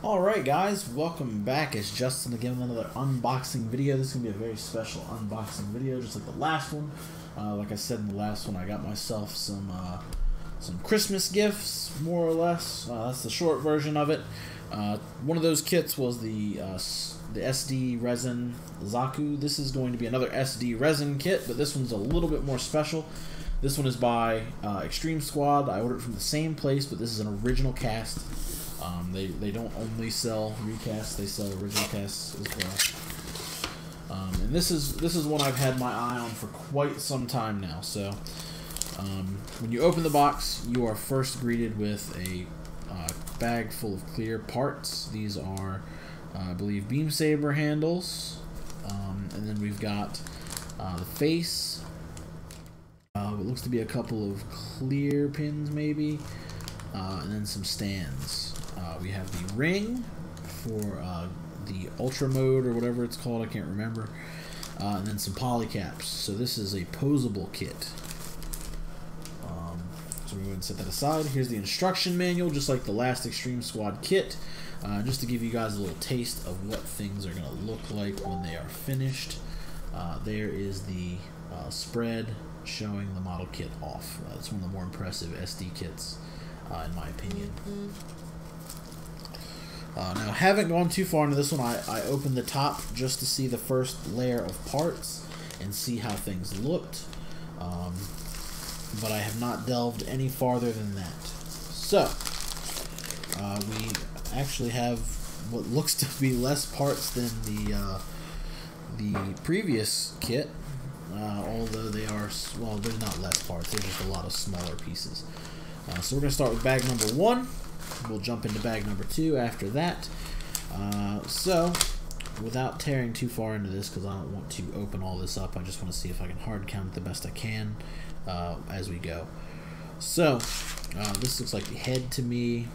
Alright guys, welcome back. It's Justin again with another unboxing video. This is going to be a very special unboxing video, just like the last one. Like I said in the last one, I got myself some Christmas gifts, more or less. That's the short version of it. One of those kits was the SD resin Zaku. This is going to be another SD resin kit, but this one's a little bit more special. This one is by Extreme Squad. I ordered it from the same place, but this is an original cast. They don't only sell recasts; they sell original casts as well. And this is one I've had my eye on for quite some time now. So when you open the box, you are first greeted with a bag full of clear parts. These are, I believe, beam saber handles, and then we've got the face. What looks to be a couple of clear pins, maybe, and then some stands. We have the ring for the ultra mode or whatever it's called, I can't remember, and then some polycaps. So this is a posable kit. So we're going to set that aside. Here's the instruction manual, just like the last Extreme Squad kit, just to give you guys a little taste of what things are going to look like when they are finished. There is the spread showing the model kit off. It's one of the more impressive SD kits, in my opinion. Now, I haven't gone too far into this one. I opened the top just to see the first layer of parts and see how things looked, but I have not delved any farther than that. So, we actually have what looks to be less parts than the previous kit, although they are, well, they're not less parts, they're just a lot of smaller pieces. So we're going to start with bag number 1. We'll jump into bag number 2 after that. So, without tearing too far into this, because I don't want to open all this up, I just want to see if I can hard count the best I can as we go. So, this looks like the head to me.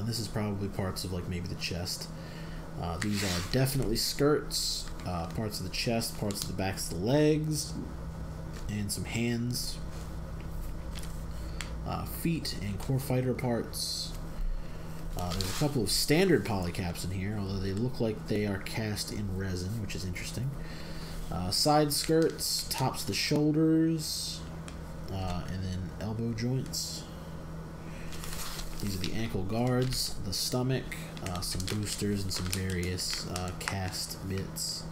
This is probably parts of, like, maybe the chest. These are definitely skirts, parts of the chest, parts of the backs of the legs, and some hands. Feet and core fighter parts. There's a couple of standard polycaps in here, although they look like they are cast in resin, which is interesting. Side skirts, tops of the shoulders, and then elbow joints. These are the ankle guards, the stomach, some boosters, and some various cast bits.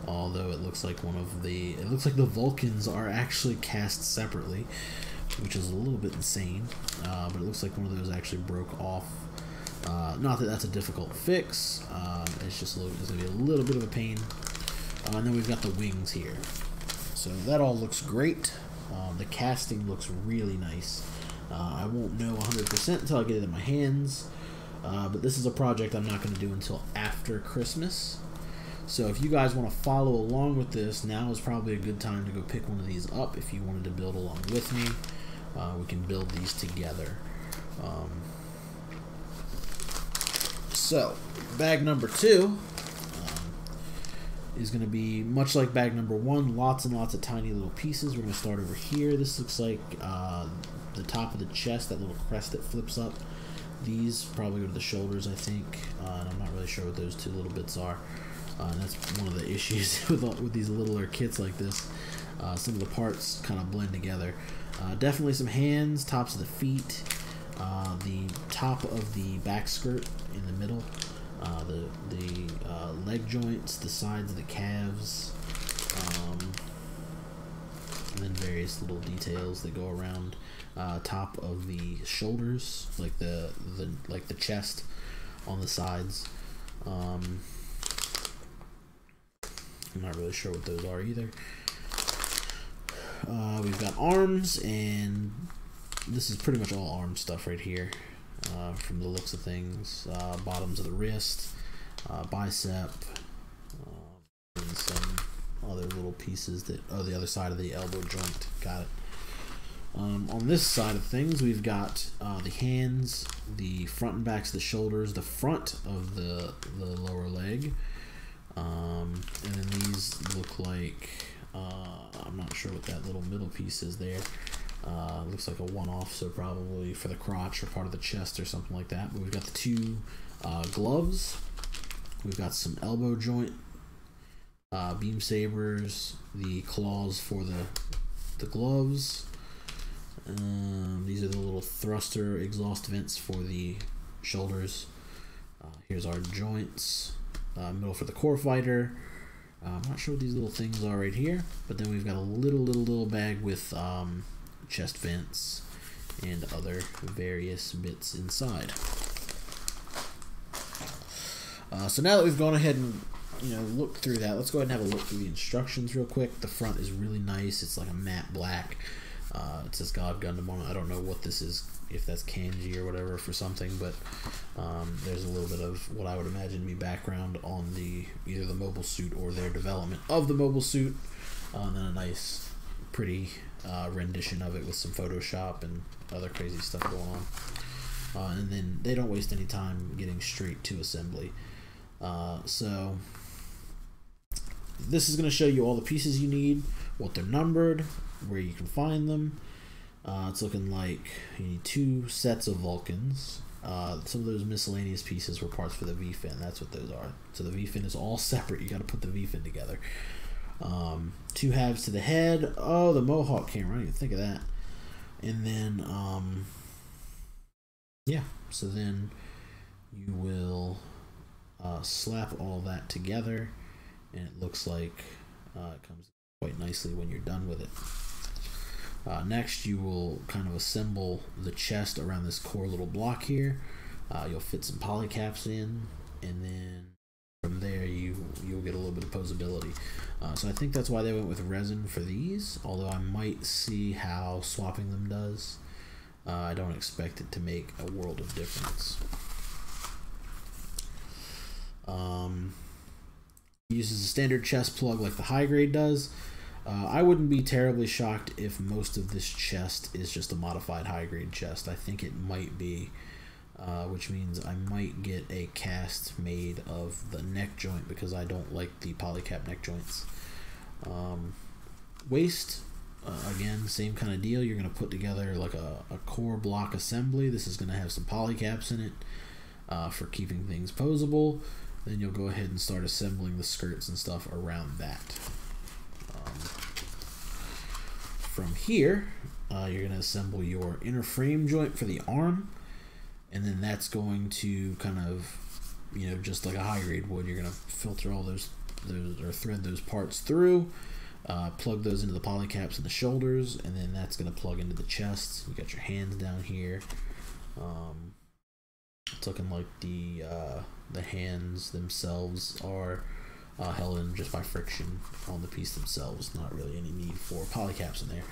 Although it looks like it looks like the Vulcans are actually cast separately, which is a little bit insane, but it looks like one of those actually broke off. Not that that's a difficult fix, it's just it's going to be a little bit of a pain. And then we've got the wings here. So that all looks great. The casting looks really nice. I won't know 100% until I get it in my hands, but this is a project I'm not going to do until after Christmas. So if you guys want to follow along with this, now is probably a good time to go pick one of these up if you wanted to build along with me. We can build these together. So, bag number 2 is going to be much like bag number 1, lots and lots of tiny little pieces. We're going to start over here. This looks like the top of the chest, that little crest that flips up. These probably go to the shoulders, I think, and I'm not really sure what those two little bits are. And that's one of the issues with these littler kits like this. Some of the parts kind of blend together. Definitely some hands, tops of the feet, the top of the back skirt in the middle, the leg joints, the sides of the calves, and then various little details that go around top of the shoulders, like the chest on the sides. I'm not really sure what those are either. We've got arms, and this is pretty much all arm stuff right here, from the looks of things. Bottoms of the wrist, bicep, and some other little pieces that, oh, the other side of the elbow joint. Got it. On this side of things, we've got the hands, the front and backs of the shoulders, the front of the lower leg, and then these look like, I'm not sure what that little middle piece is there. Looks like a one-off, so probably for the crotch or part of the chest or something like that. But we've got the two gloves. We've got some elbow joint beam sabers, the claws for the gloves. These are the little thruster exhaust vents for the shoulders. Here's our joints. Middle for the core fighter. I'm not sure what these little things are right here, but then we've got a little bag with chest vents and other various bits inside. So now that we've gone ahead and looked through that, let's go ahead and have a look through the instructions real quick. The front is really nice. It's like a matte black. It says God Gundam on it. I don't know what this is, if that's kanji or whatever for something, but there's a little bit of what I would imagine to be background on either the mobile suit or their development of the mobile suit, and then a nice pretty rendition of it with some Photoshop and other crazy stuff going on. And then they don't waste any time getting straight to assembly. So this is going to show you all the pieces you need, what they're numbered, where you can find them. It's looking like you need 2 sets of Vulcans. Some of those miscellaneous pieces were parts for the V-fin. That's what those are. So the V-fin is all separate. You got to put the V-fin together. 2 halves to the head. Oh, the Mohawk camera. I didn't even think of that. And then, yeah. So then you will slap all that together, and it looks like it comes quite nicely when you're done with it. Next, you will kind of assemble the chest around this core little block here. You'll fit some polycaps in, and then from there you'll get a little bit of posability. So I think that's why they went with resin for these, although I might see how swapping them does. I don't expect it to make a world of difference. Uses a standard chest plug like the high grade does. I wouldn't be terribly shocked if most of this chest is just a modified high grade chest. I think it might be, which means I might get a cast made of the neck joint because I don't like the polycap neck joints. Waist, again, same kind of deal. You're going to put together like a core block assembly. This is going to have some polycaps in it for keeping things posable. Then you'll go ahead and start assembling the skirts and stuff around that. From here, you're going to assemble your inner frame joint for the arm, and then that's going to kind of, just like a high grade would, you're going to filter all those or thread those parts through, plug those into the polycaps in the shoulders, and then that's going to plug into the chest. You got your hands down here. It's looking like the hands themselves are held in just by friction on the piece themselves. Not really any need for polycaps in there.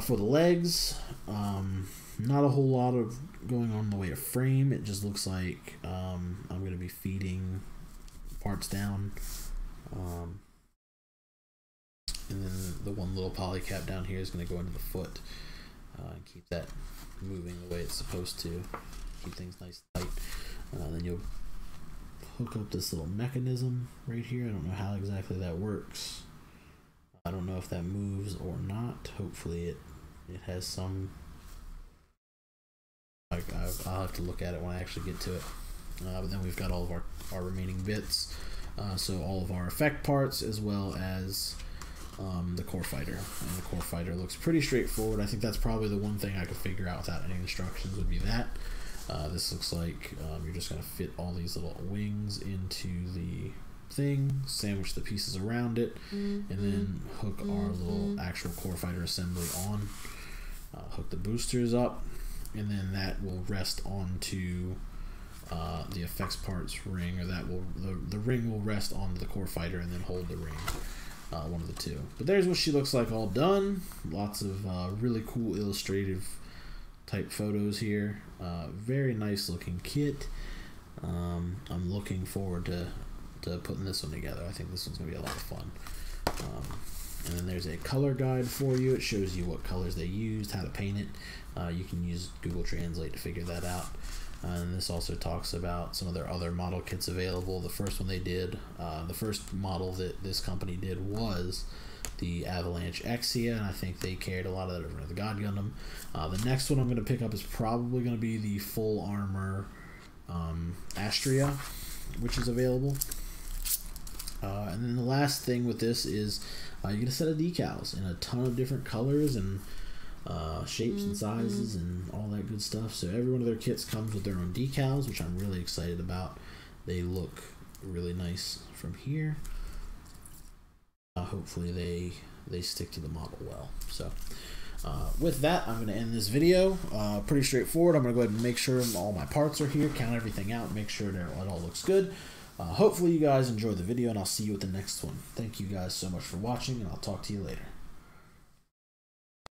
For the legs, not a whole lot of going on in the way of frame. It just looks like I'm going to be feeding parts down, and then the one little polycap down here is going to go into the foot and keep that moving the way it's supposed to, keep things nice and tight. Then you'll hook up this little mechanism right here. I don't know how exactly that works. I don't know if that moves or not. Hopefully it has some. I'll have to look at it when I actually get to it. But then we've got all of our remaining bits. So all of our effect parts, as well as the core fighter. And the core fighter looks pretty straightforward. I think that's probably the one thing I could figure out without any instructions would be that. This looks like you're just going to fit all these little wings into the thing, sandwich the pieces around it, and then hook our little actual core fighter assembly on. Hook the boosters up, and then that will rest onto the effects parts ring, or that will the ring will rest onto the core fighter and then hold the ring. One of the two. But there's what she looks like all done. Lots of really cool illustrative type photos here. Very nice looking kit. I'm looking forward to putting this one together. I think this one's gonna be a lot of fun. And then there's a color guide for you. It shows you what colors they used, how to paint it. You can use Google Translate to figure that out. And this also talks about some of their other model kits available. The first one they did, the first model that this company did was the Avalanche Exia, and I think they carried a lot of that over to the God Gundam. The next one I'm going to pick up is probably going to be the full armor Astria, which is available. And then the last thing with this is you get a set of decals in a ton of different colors and shapes and sizes and all that good stuff. So every one of their kits comes with their own decals, which I'm really excited about. They look really nice from here. Hopefully they stick to the model well. So with that, I'm going to end this video. Pretty straightforward. I'm going to go ahead and make sure all my parts are here, count everything out, make sure that it all looks good. Hopefully you guys enjoyed the video, and I'll see you with the next one. Thank you guys so much for watching, and I'll talk to you later.